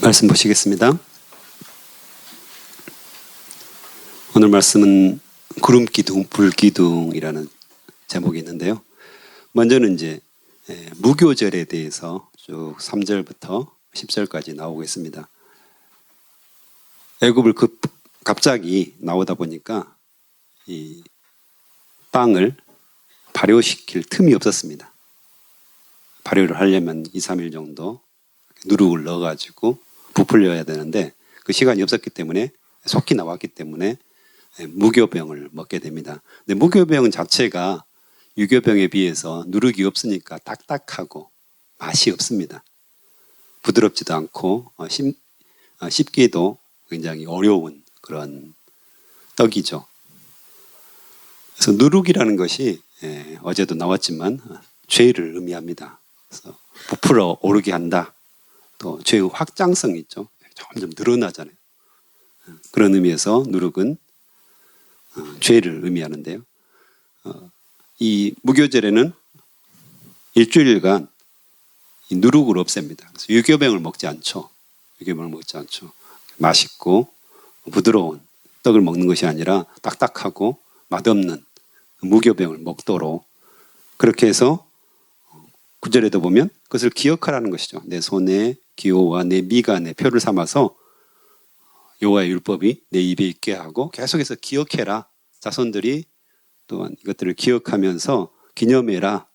말씀 보시겠습니다. 오늘 말씀은 구름기둥, 불기둥이라는 제목이 있는데요. 먼저는 이제 무교절에 대해서 쭉 3절부터 10절까지 나오고 있습니다. 애굽을 갑자기 나오다 보니까 이 땅을 발효시킬 틈이 없었습니다. 발효를 하려면 2, 3일 정도 누룩을 넣어가지고 부풀려야 되는데 그 시간이 없었기 때문에 속히 나왔기 때문에 무교병을 먹게 됩니다. 근데 무교병 자체가 유교병에 비해서 누룩이 없으니까 딱딱하고 맛이 없습니다. 부드럽지도 않고 씹기도 굉장히 어려운 그런 떡이죠. 그래서 누룩이라는 것이 어제도 나왔지만 죄를 의미합니다. 그래서 부풀어 오르게 한다. 또 죄의 확장성이 있죠. 점점 늘어나잖아요. 그런 의미에서 누룩은 죄를 의미하는데요. 이 무교절에는 일주일간 이 누룩을 없앱니다. 그래서 유교병을 먹지 않죠. 유교병을 먹지 않죠. 맛있고 부드러운 떡을 먹는 것이 아니라 딱딱하고 맛없는 무교병을 먹도록 그렇게 해서 9절에도 보면 그것을 기억하라는 것이죠. 내 손에 기호와 내 미간에 표를 삼아서 여호와의 율법이 내 입에 있게 하고 계속해서 기억해라. 자손들이 또한 이것들을 기억하면서 기념해라.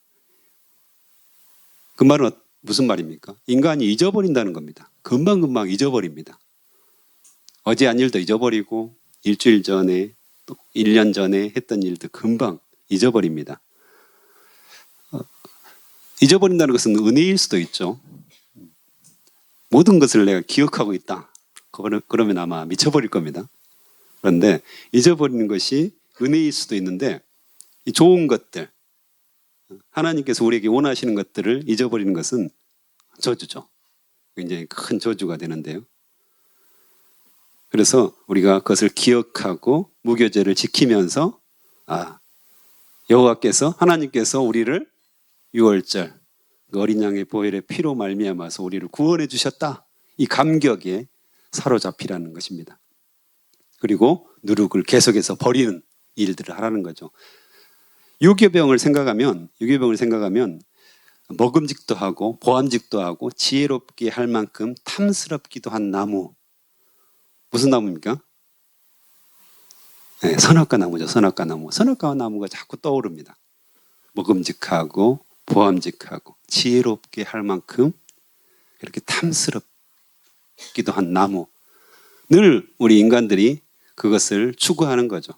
그 말은 무슨 말입니까? 인간이 잊어버린다는 겁니다. 금방금방 잊어버립니다. 어제 한 일도 잊어버리고 일주일 전에 또 1년 전에 했던 일도 금방 잊어버립니다. 잊어버린다는 것은 은혜일 수도 있죠. 모든 것을 내가 기억하고 있다. 그러면 아마 미쳐버릴 겁니다. 그런데 잊어버리는 것이 은혜일 수도 있는데 이 좋은 것들, 하나님께서 우리에게 원하시는 것들을 잊어버리는 것은 저주죠. 굉장히 큰 저주가 되는데요. 그래서 우리가 그것을 기억하고 무교제를 지키면서 여호와께서 하나님께서 우리를 6월절 어린 양의 보혈의 피로 말미암아서 우리를 구원해 주셨다. 이 감격에 사로잡히라는 것입니다. 그리고 누룩을 계속해서 버리는 일들을 하라는 거죠. 유교병을 생각하면 먹음직도 하고 보암직도 하고 지혜롭게 할 만큼 탐스럽기도 한 나무. 무슨 나무입니까? 네, 선악과 나무죠. 선악과 나무. 선악과 나무가 자꾸 떠오릅니다. 먹음직하고 보암직하고 지혜롭게 할 만큼 이렇게 탐스럽기도 한 나무. 늘 우리 인간들이 그것을 추구하는 거죠.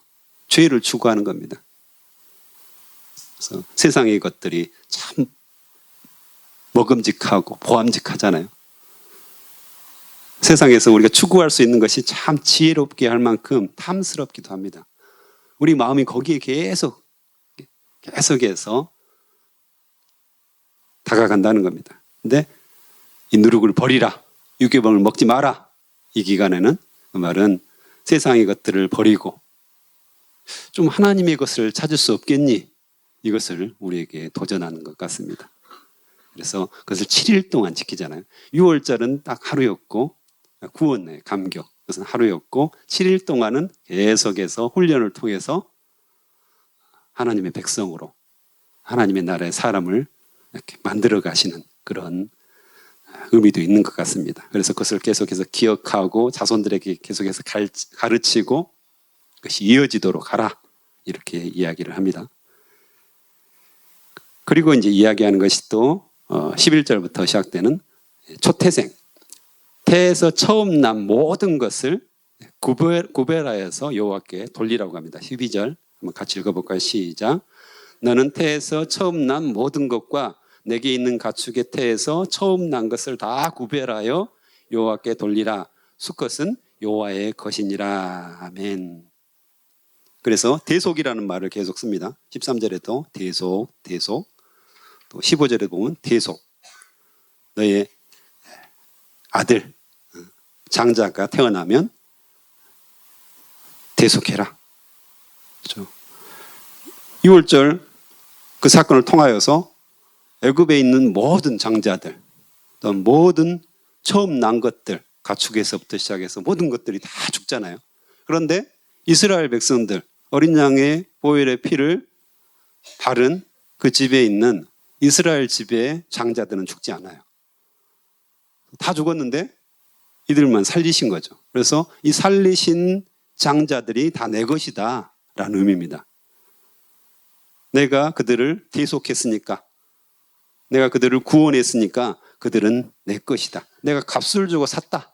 죄를 추구하는 겁니다. 그래서 세상의 것들이 참 먹음직하고 보암직하잖아요. 세상에서 우리가 추구할 수 있는 것이 참 지혜롭게 할 만큼 탐스럽기도 합니다. 우리 마음이 거기에 계속해서 다가간다는 겁니다. 근데 이 누룩을 버리라. 유교병을 먹지 마라. 이 기간에는 그 말은 세상의 것들을 버리고 좀 하나님의 것을 찾을 수 없겠니? 이것을 우리에게 도전하는 것 같습니다. 그래서 그것을 7일 동안 지키잖아요. 6월절은 딱 하루였고 구원의 감격. 그것은 하루였고 7일 동안은 계속해서 훈련을 통해서 하나님의 백성으로 하나님의 나라의 사람을 이렇게 만들어 가시는 그런 의미도 있는 것 같습니다. 그래서 그것을 계속해서 기억하고 자손들에게 계속해서 가르치고 그것이 이어지도록 하라. 이렇게 이야기를 합니다. 그리고 이제 이야기하는 것이 또 11절부터 시작되는 초태생. 태에서 처음 난 모든 것을 구별하여서 여호와께 돌리라고 합니다. 12절 한번 같이 읽어볼까요? 시작. 너는 태에서 처음 난 모든 것과 내게 있는 가축의 태에서 처음 난 것을 다 구별하여 여호와께 돌리라. 수컷은 여호와의 것이니라. 아멘. 그래서 대속이라는 말을 계속 씁니다. 13절에도 대속. 또 15절에 보면 대속. 너의 아들, 장자가 태어나면 대속해라. 그렇죠? 6월절 그 사건을 통하여서 애굽에 있는 모든 장자들, 또 모든 처음 난 것들, 가축에서부터 시작해서 모든 것들이 다 죽잖아요. 그런데 이스라엘 백성들, 어린 양의 보혈의 피를 바른 그 집에 있는 이스라엘 집의 장자들은 죽지 않아요. 다 죽었는데 이들만 살리신 거죠. 그래서 이 살리신 장자들이 다 내 것이다 라는 의미입니다. 내가 그들을 대속했으니까, 내가 그들을 구원했으니까 그들은 내 것이다. 내가 값을 주고 샀다.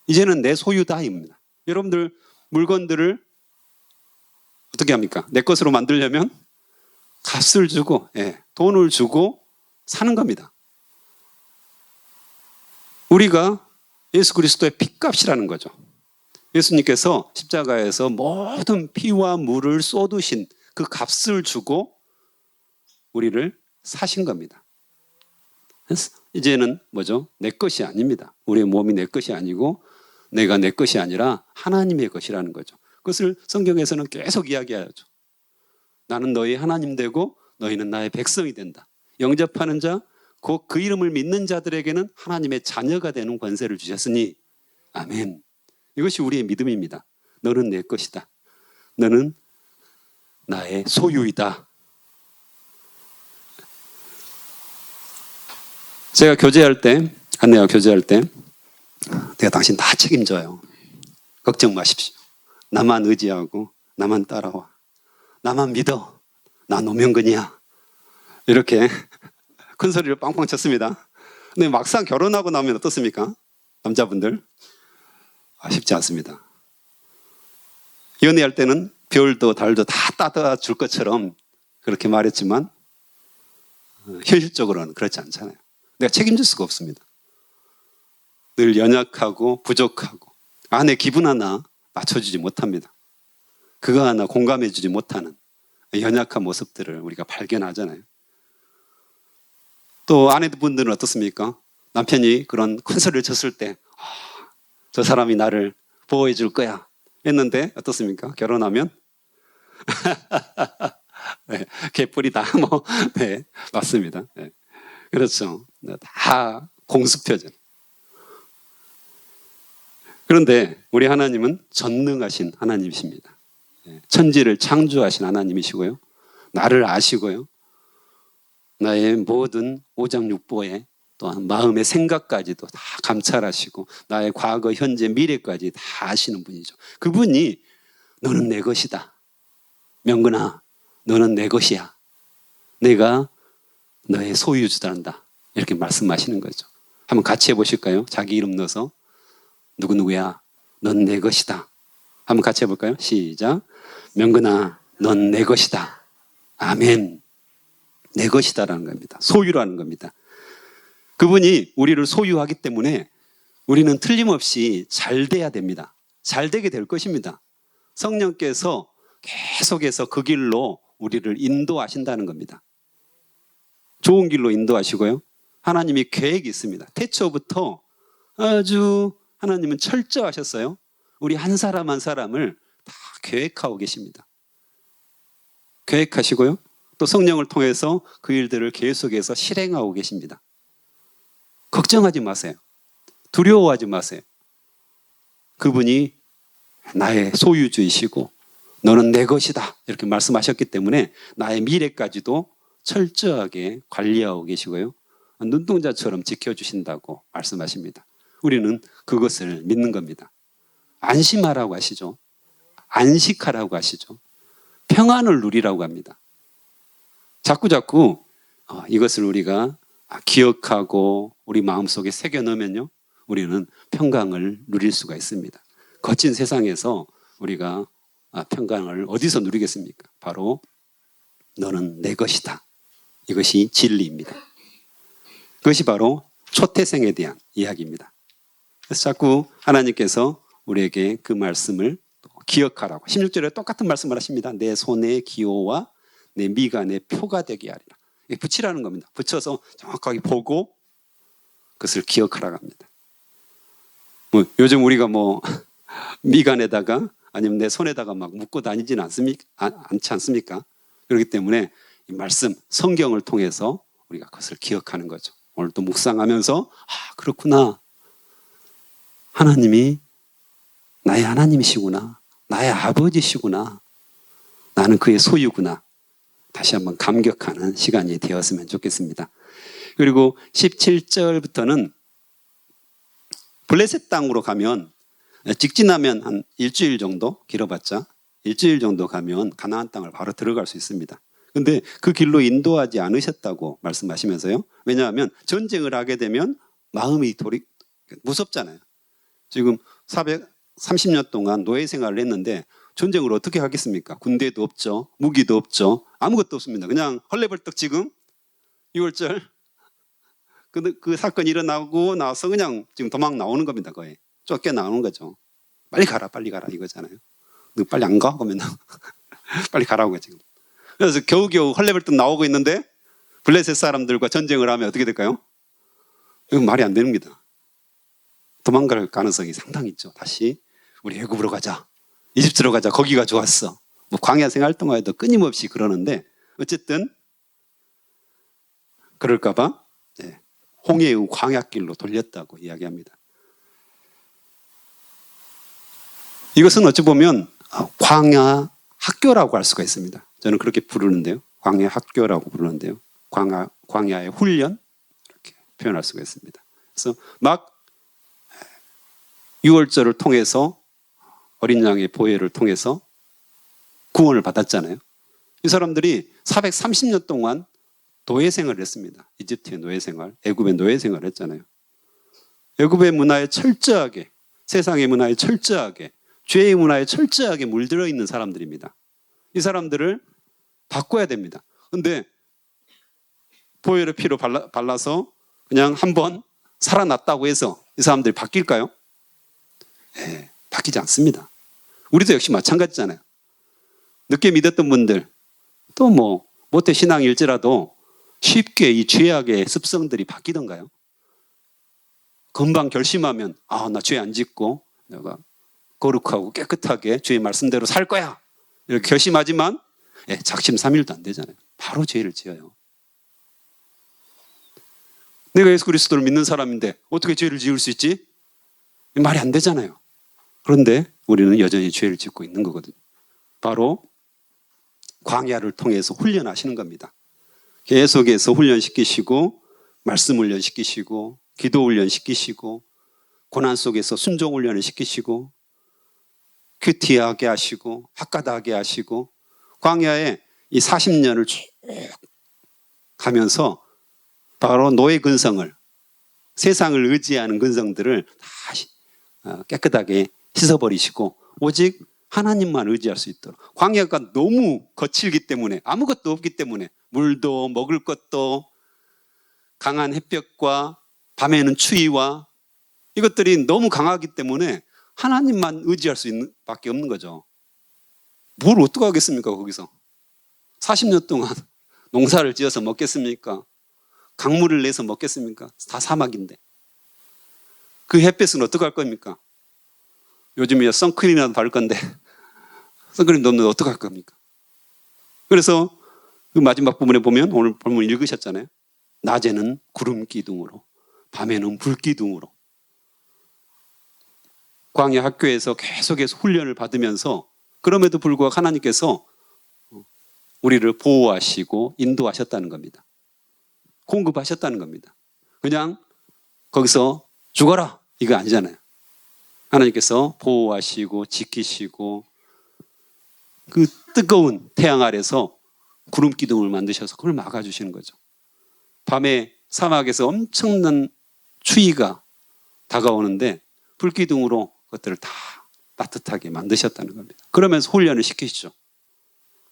이제는 내 소유다 입니다. 여러분들 물건들을 어떻게 합니까? 내 것으로 만들려면 값을 주고, 돈을 주고 사는 겁니다. 우리가 예수 그리스도의 핏값이라는 거죠. 예수님께서 십자가에서 모든 피와 물을 쏟으신 그 값을 주고 우리를 사신 겁니다. 그래서 이제는 뭐죠? 내 것이 아닙니다. 우리의 몸이 내 것이 아니고 내가 내 것이 아니라 하나님의 것이라는 거죠. 그것을 성경에서는 계속 이야기하죠. 나는 너희 하나님 되고 너희는 나의 백성이 된다. 영접하는 자, 곧 그 이름을 믿는 자들에게는 하나님의 자녀가 되는 권세를 주셨으니 아멘. 이것이 우리의 믿음입니다. 너는 내 것이다. 너는 나의 소유이다. 제가 교제할 때, 아내와 교제할 때 내가 당신 다 책임져요. 걱정 마십시오. 나만 의지하고 나만 따라와. 나만 믿어. 나 노명근이야. 이렇게 큰 소리를 빵빵 쳤습니다. 근데 막상 결혼하고 나면 어떻습니까? 남자분들. 쉽지 않습니다. 연애할 때는 별도 달도 다 따다 줄 것처럼 그렇게 말했지만 현실적으로는 그렇지 않잖아요. 내가 책임질 수가 없습니다. 늘 연약하고 부족하고 아내 기분 하나 맞춰주지 못합니다. 그거 하나 공감해주지 못하는 연약한 모습들을 우리가 발견하잖아요. 또 아내분들은 어떻습니까? 남편이 그런 큰 소리를 쳤을 때 저 사람이 나를 보호해 줄 거야 했는데 어떻습니까? 결혼하면 네, 개뿔이다. 네, 맞습니다. 네, 그렇죠. 다 공수표전. 그런데 우리 하나님은 전능하신 하나님이십니다. 천지를 창조하신 하나님이시고요. 나를 아시고요. 나의 모든 오장육부에 또한 마음의 생각까지도 다 감찰하시고 나의 과거, 현재, 미래까지 다 아시는 분이죠. 그분이 너는 내 것이다. 명근아, 너는 내 것이야. 내가 너의 소유주단다. 이렇게 말씀하시는 거죠. 한번 같이 해보실까요? 자기 이름 넣어서 누구누구야, 넌 내 것이다. 한번 같이 해볼까요? 시작. 명근아, 넌 내 것이다. 아멘. 내 것이다라는 겁니다. 소유라는 겁니다. 그분이 우리를 소유하기 때문에 우리는 틀림없이 잘 돼야 됩니다. 잘 되게 될 것입니다. 성령께서 계속해서 그 길로 우리를 인도하신다는 겁니다. 좋은 길로 인도하시고요. 하나님이 계획이 있습니다. 태초부터 아주 하나님은 철저하셨어요. 우리 한 사람 한 사람을 다 계획하고 계십니다. 계획하시고요. 또 성령을 통해서 그 일들을 계속해서 실행하고 계십니다. 걱정하지 마세요. 두려워하지 마세요. 그분이 나의 소유주이시고 너는 내 것이다 이렇게 말씀하셨기 때문에 나의 미래까지도 철저하게 관리하고 계시고요. 눈동자처럼 지켜주신다고 말씀하십니다. 우리는 그것을 믿는 겁니다. 안심하라고 하시죠. 안식하라고 하시죠. 평안을 누리라고 합니다. 자꾸 이것을 우리가 기억하고 우리 마음속에 새겨넣으면요, 우리는 평강을 누릴 수가 있습니다. 거친 세상에서 우리가 평강을 어디서 누리겠습니까? 바로 너는 내 것이다. 이것이 진리입니다. 그것이 바로 초태생에 대한 이야기입니다. 그래서 자꾸 하나님께서 우리에게 그 말씀을 기억하라고 16절에 똑같은 말씀을 하십니다. 내 손의 기호와 내 미간의 표가 되게 하리라. 붙이라는 겁니다. 붙여서 정확하게 보고 그것을 기억하라고 합니다. 요즘 우리가 미간에다가 아니면 내 손에다가 막 묶고 다니지는 않지 않습니까? 그렇기 때문에 이 말씀, 성경을 통해서 우리가 그것을 기억하는 거죠. 오늘 또 묵상하면서 그렇구나. 하나님이 나의 하나님이시구나. 나의 아버지시구나. 나는 그의 소유구나. 다시 한번 감격하는 시간이 되었으면 좋겠습니다. 그리고 17절부터는 블레셋 땅으로 가면 직진하면 한 일주일 정도, 길어봤자 일주일 정도 가면 가나안 땅을 바로 들어갈 수 있습니다. 근데 그 길로 인도하지 않으셨다고 말씀하시면서요. 왜냐하면 전쟁을 하게 되면 마음이 무섭잖아요. 지금 430년 동안 노예 생활을 했는데 전쟁을 어떻게 하겠습니까? 군대도 없죠. 무기도 없죠. 아무것도 없습니다. 그냥 헐레벌떡 지금 6월절 그 사건이 일어나고 나서 그냥 지금 도망 나오는 겁니다. 거의 쫓겨 나오는 거죠. 빨리 가라 이거잖아요. 너 빨리 안 가? 그러면 빨리 가라고 지금. 그래서 겨우겨우 헐레벌떡 나오고 있는데 블레셋 사람들과 전쟁을 하면 어떻게 될까요? 이건 말이 안 됩니다. 도망갈 가능성이 상당히 있죠. 다시 우리 애굽으로 가자. 이집트로 가자. 거기가 좋았어. 뭐 광야 생활 동안에도 끊임없이 그러는데 어쨌든 그럴까봐 홍해의 광야길로 돌렸다고 이야기합니다. 이것은 어찌 보면 광야 학교라고 할 수가 있습니다. 저는 그렇게 부르는데요. 광야 학교라고 부르는데요. 광야의 훈련 이렇게 표현할 수가 있습니다. 그래서 막 6월절을 통해서 어린 양의 보혈을 통해서 구원을 받았잖아요. 이 사람들이 430년 동안 노예 생활을 했습니다. 이집트의 노예 생활, 애굽의 노예 생활을 했잖아요. 애굽의 문화에 철저하게, 세상의 문화에 철저하게, 죄의 문화에 철저하게 물들어 있는 사람들입니다. 이 사람들을 바꿔야 됩니다. 그런데 보혈의 피로 발라서 그냥 한번 살아났다고 해서 이 사람들이 바뀔까요? 네, 바뀌지 않습니다. 우리도 역시 마찬가지잖아요. 늦게 믿었던 분들 또 뭐 모태 신앙일지라도 쉽게 이 죄악의 습성들이 바뀌던가요? 금방 결심하면 나 죄 안 짓고 내가 거룩하고 깨끗하게 주의 말씀대로 살 거야 이렇게 결심하지만 작심삼일도 안 되잖아요. 바로 죄를 지어요. 내가 예수 그리스도를 믿는 사람인데 어떻게 죄를 지을 수 있지? 말이 안 되잖아요. 그런데 우리는 여전히 죄를 짓고 있는 거거든요. 바로 광야를 통해서 훈련하시는 겁니다. 계속해서 훈련시키시고 말씀 훈련시키시고 기도 훈련시키시고 고난 속에서 순종 훈련을 시키시고 큐티하게 하시고 학가다하게 하시고 광야에 이 40년을 쭉 가면서 바로 노예 근성을 세상을 의지하는 근성들을 다 깨끗하게 씻어버리시고 오직 하나님만 의지할 수 있도록 광야가 너무 거칠기 때문에 아무것도 없기 때문에 물도 먹을 것도 강한 햇볕과 밤에는 추위와 이것들이 너무 강하기 때문에 하나님만 의지할 수 있는 밖에 없는 거죠. 뭘 어떡하겠습니까 거기서 40년 동안 농사를 지어서 먹겠습니까? 강물을 내서 먹겠습니까? 다 사막인데 그 햇볕은 어떡할 겁니까? 요즘에 선크림이라도 바를 건데 선크림도 없는데 어떡할 겁니까? 그래서 그 마지막 부분에 보면 오늘 본문 읽으셨잖아요. 낮에는 구름 기둥으로 밤에는 불 기둥으로 광야 학교에서 계속해서 훈련을 받으면서 그럼에도 불구하고 하나님께서 우리를 보호하시고 인도하셨다는 겁니다. 공급하셨다는 겁니다. 그냥 거기서 죽어라 이거 아니잖아요. 하나님께서 보호하시고 지키시고 그 뜨거운 태양 아래서 구름 기둥을 만드셔서 그걸 막아주시는 거죠. 밤에 사막에서 엄청난 추위가 다가오는데 불기둥으로 그것들을 다 따뜻하게 만드셨다는 겁니다. 그러면서 훈련을 시키시죠.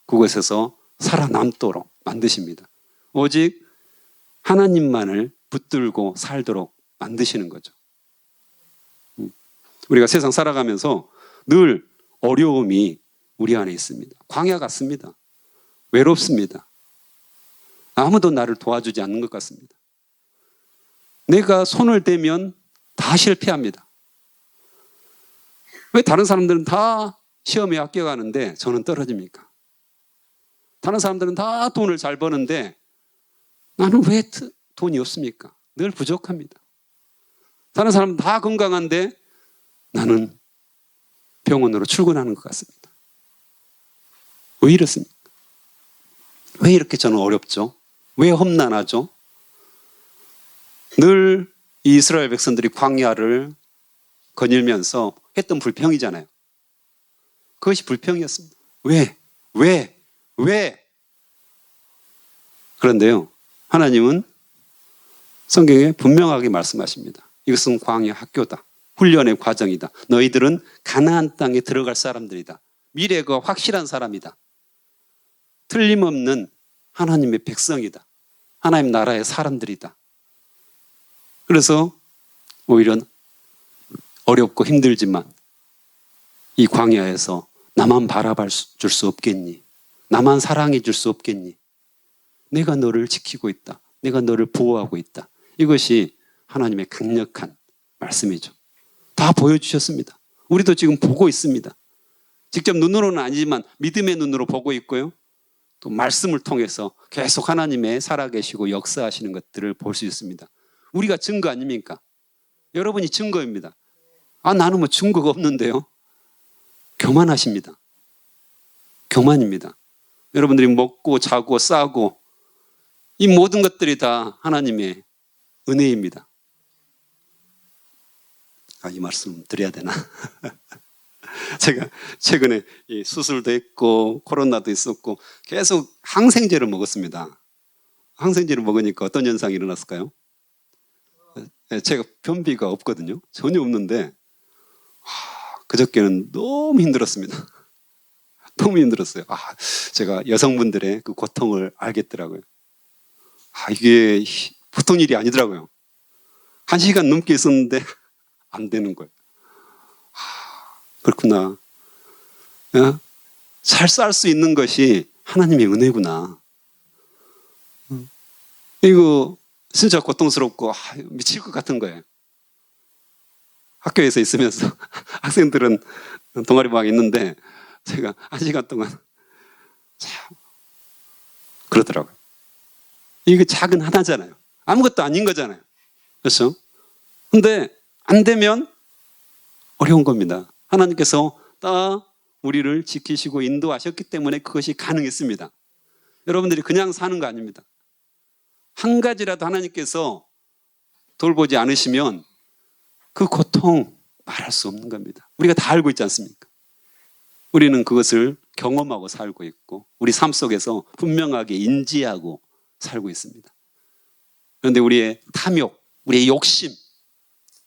그곳에서 살아남도록 만드십니다. 오직 하나님만을 붙들고 살도록 만드시는 거죠. 우리가 세상 살아가면서 늘 어려움이 우리 안에 있습니다. 광야 같습니다. 외롭습니다. 아무도 나를 도와주지 않는 것 같습니다. 내가 손을 대면 다 실패합니다. 왜 다른 사람들은 다 시험에 합격하는데 저는 떨어집니까? 다른 사람들은 다 돈을 잘 버는데 나는 왜 돈이 없습니까? 늘 부족합니다. 다른 사람은 다 건강한데 나는 병원으로 출근하는 것 같습니다. 왜 이렇습니까? 왜 이렇게 저는 어렵죠? 왜 험난하죠? 늘 이스라엘 백성들이 광야를 거닐면서 했던 불평이잖아요. 그것이 불평이었습니다. 왜? 그런데요, 하나님은 성경에 분명하게 말씀하십니다. 이것은 광야 학교다. 훈련의 과정이다. 너희들은 가나안 땅에 들어갈 사람들이다. 미래가 확실한 사람이다. 틀림없는 하나님의 백성이다. 하나님 나라의 사람들이다. 그래서 오히려 어렵고 힘들지만 이 광야에서 나만 바라봐 줄 수 없겠니? 나만 사랑해 줄 수 없겠니? 내가 너를 지키고 있다. 내가 너를 보호하고 있다. 이것이 하나님의 강력한 말씀이죠. 다 보여주셨습니다. 우리도 지금 보고 있습니다. 직접 눈으로는 아니지만 믿음의 눈으로 보고 있고요. 또 말씀을 통해서 계속 하나님의 살아계시고 역사하시는 것들을 볼 수 있습니다. 우리가 증거 아닙니까? 여러분이 증거입니다. 나는 뭐 증거가 없는데요. 교만하십니다. 교만입니다. 여러분들이 먹고 자고 싸고 이 모든 것들이 다 하나님의 은혜입니다. 이 말씀 드려야 되나? 제가 최근에 수술도 했고 코로나도 있었고 계속 항생제를 먹었습니다. 항생제를 먹으니까 어떤 현상이 일어났을까요? 제가 변비가 없거든요. 전혀 없는데 그저께는 너무 힘들었습니다. 너무 힘들었어요. 제가 여성분들의 그 고통을 알겠더라고요. 이게 보통 일이 아니더라고요. 1시간 넘게 있었는데 안 되는 거예요. 그렇구나. 잘 쌀 수 있는 것이 하나님의 은혜구나. 이거 진짜 고통스럽고 미칠 것 같은 거예요. 학교에서 있으면서 학생들은 동아리방에 있는데 제가 1시간 동안 참 그러더라고요. 이게 작은 하나잖아요. 아무것도 아닌 거잖아요. 그렇죠? 근데 안 되면 어려운 겁니다. 하나님께서 다 우리를 지키시고 인도하셨기 때문에 그것이 가능했습니다. 여러분들이 그냥 사는 거 아닙니다. 한 가지라도 하나님께서 돌보지 않으시면 그 고통 말할 수 없는 겁니다. 우리가 다 알고 있지 않습니까? 우리는 그것을 경험하고 살고 있고 우리 삶 속에서 분명하게 인지하고 살고 있습니다. 그런데 우리의 탐욕, 우리의 욕심,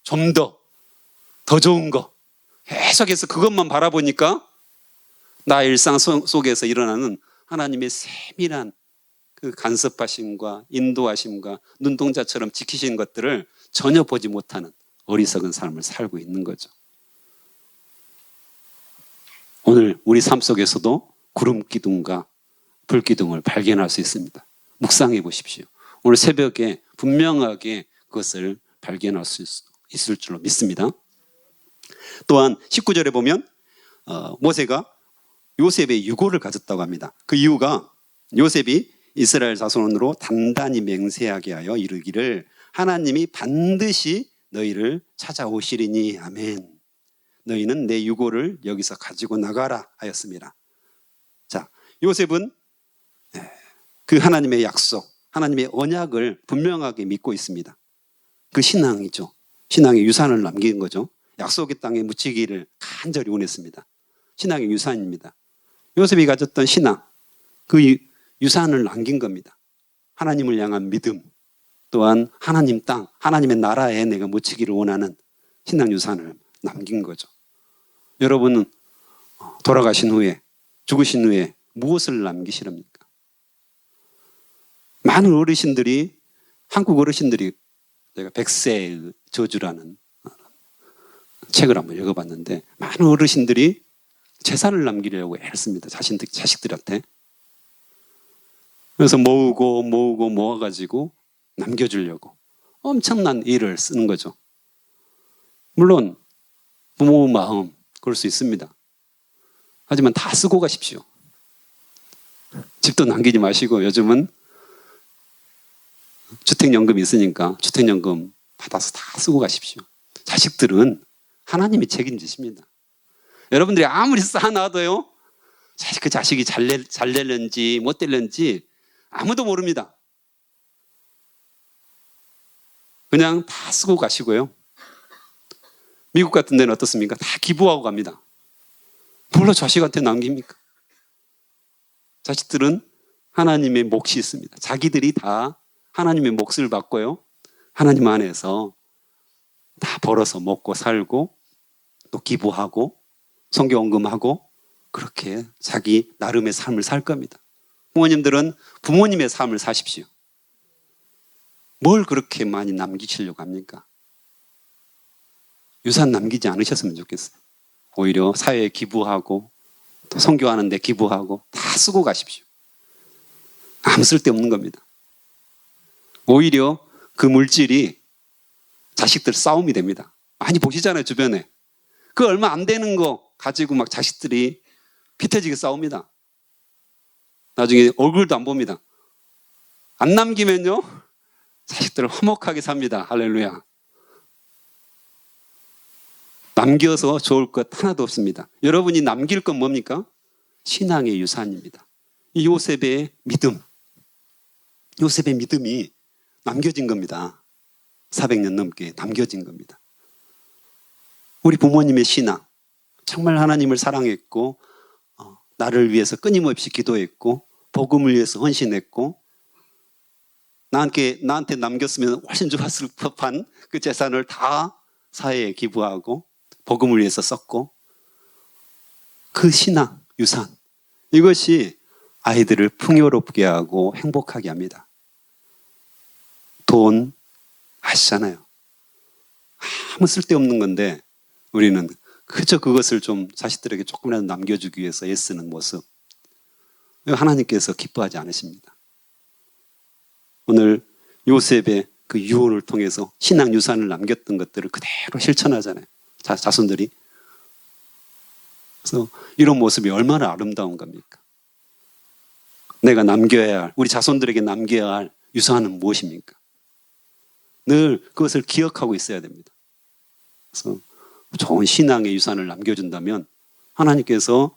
좀 더 좋은 거 계속해서 그것만 바라보니까 나의 일상 속에서 일어나는 하나님의 세밀한 그 간섭하심과 인도하심과 눈동자처럼 지키시는 것들을 전혀 보지 못하는 어리석은 삶을 살고 있는 거죠. 오늘 우리 삶 속에서도 구름 기둥과 불 기둥을 발견할 수 있습니다. 묵상해 보십시오. 오늘 새벽에 분명하게 그것을 발견할 수 있을 줄로 믿습니다. 또한 19절에 보면 모세가 요셉의 유고를 가졌다고 합니다. 그 이유가 요셉이 이스라엘 자손으로 단단히 맹세하게 하여 이르기를 하나님이 반드시 너희를 찾아오시리니 아멘. 너희는 내 유고를 여기서 가지고 나가라 하였습니다. 자, 요셉은 그 하나님의 약속, 하나님의 언약을 분명하게 믿고 있습니다. 그 신앙이죠. 신앙의 유산을 남긴 거죠. 약속의 땅에 묻히기를 간절히 원했습니다. 신앙의 유산입니다. 요셉이 가졌던 신앙, 그 유산을 남긴 겁니다. 하나님을 향한 믿음, 또한 하나님 땅, 하나님의 나라에 내가 묻히기를 원하는 신앙 유산을 남긴 거죠. 여러분은 돌아가신 후에, 죽으신 후에 무엇을 남기시렵니까? 많은 어르신들이, 한국 어르신들이 제가 백세의 저주라는 책을 한번 읽어봤는데 많은 어르신들이 재산을 남기려고 애썼습니다. 자식들한테. 그래서 모아가지고 남겨주려고 엄청난 일을 쓰는 거죠. 물론 부모 마음 그럴 수 있습니다. 하지만 다 쓰고 가십시오. 집도 남기지 마시고 요즘은 주택연금이 있으니까 주택연금 받아서 다 쓰고 가십시오. 자식들은 하나님이 책임지십니다. 여러분들이 아무리 쌓아놔도요, 그 자식이 잘 될는지 못 될는지 아무도 모릅니다. 그냥 다 쓰고 가시고요. 미국 같은 데는 어떻습니까? 다 기부하고 갑니다. 뭘로 자식한테 남깁니까? 자식들은 하나님의 몫이 있습니다. 자기들이 다 하나님의 몫을 받고요. 하나님 안에서 다 벌어서 먹고 살고 또 기부하고 선교헌금하고 그렇게 자기 나름의 삶을 살 겁니다. 부모님들은 부모님의 삶을 사십시오. 뭘 그렇게 많이 남기시려고 합니까? 유산 남기지 않으셨으면 좋겠어요. 오히려 사회에 기부하고 또 선교하는 데 기부하고 다 쓰고 가십시오. 아무 쓸데없는 겁니다. 오히려 그 물질이 자식들 싸움이 됩니다. 많이 보시잖아요, 주변에. 그 얼마 안 되는 거 가지고 막 자식들이 피터지게 싸웁니다. 나중에 얼굴도 안 봅니다. 안 남기면요, 자식들을 화목하게 삽니다. 할렐루야. 남겨서 좋을 것 하나도 없습니다. 여러분이 남길 건 뭡니까? 신앙의 유산입니다. 이 요셉의 믿음, 요셉의 믿음이 남겨진 겁니다. 400년 넘게 남겨진 겁니다. 우리 부모님의 신앙, 정말 하나님을 사랑했고 나를 위해서 끊임없이 기도했고 복음을 위해서 헌신했고 나한테 남겼으면 훨씬 좋았을 법한 그 재산을 다 사회에 기부하고 복음을 위해서 썼고 그 신앙, 유산, 이것이 아이들을 풍요롭게 하고 행복하게 합니다. 돈 아시잖아요. 아무 쓸데없는 건데 우리는 그저 그것을 좀 자식들에게 조금이라도 남겨주기 위해서 애쓰는 모습, 하나님께서 기뻐하지 않으십니다. 오늘 요셉의 그 유언을 통해서 신앙 유산을 남겼던 것들을 그대로 실천하잖아요. 자손들이. 그래서 이런 모습이 얼마나 아름다운 겁니까? 내가 남겨야 할, 우리 자손들에게 남겨야 할 유산은 무엇입니까? 늘 그것을 기억하고 있어야 됩니다. 그래서 좋은 신앙의 유산을 남겨준다면 하나님께서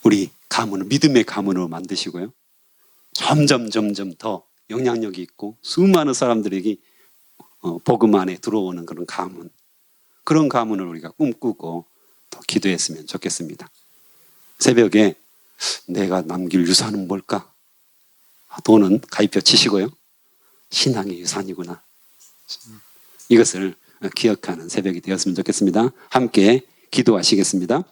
우리 가문을 믿음의 가문으로 만드시고요. 점점 더 영향력이 있고 수많은 사람들에게 복음 안에 들어오는 그런 가문, 그런 가문을 우리가 꿈꾸고 더 기도했으면 좋겠습니다. 새벽에 내가 남길 유산은 뭘까? 돈은 가입표 치시고요. 신앙의 유산이구나. 이것을 기억하는 새벽이 되었으면 좋겠습니다. 함께 기도하시겠습니다.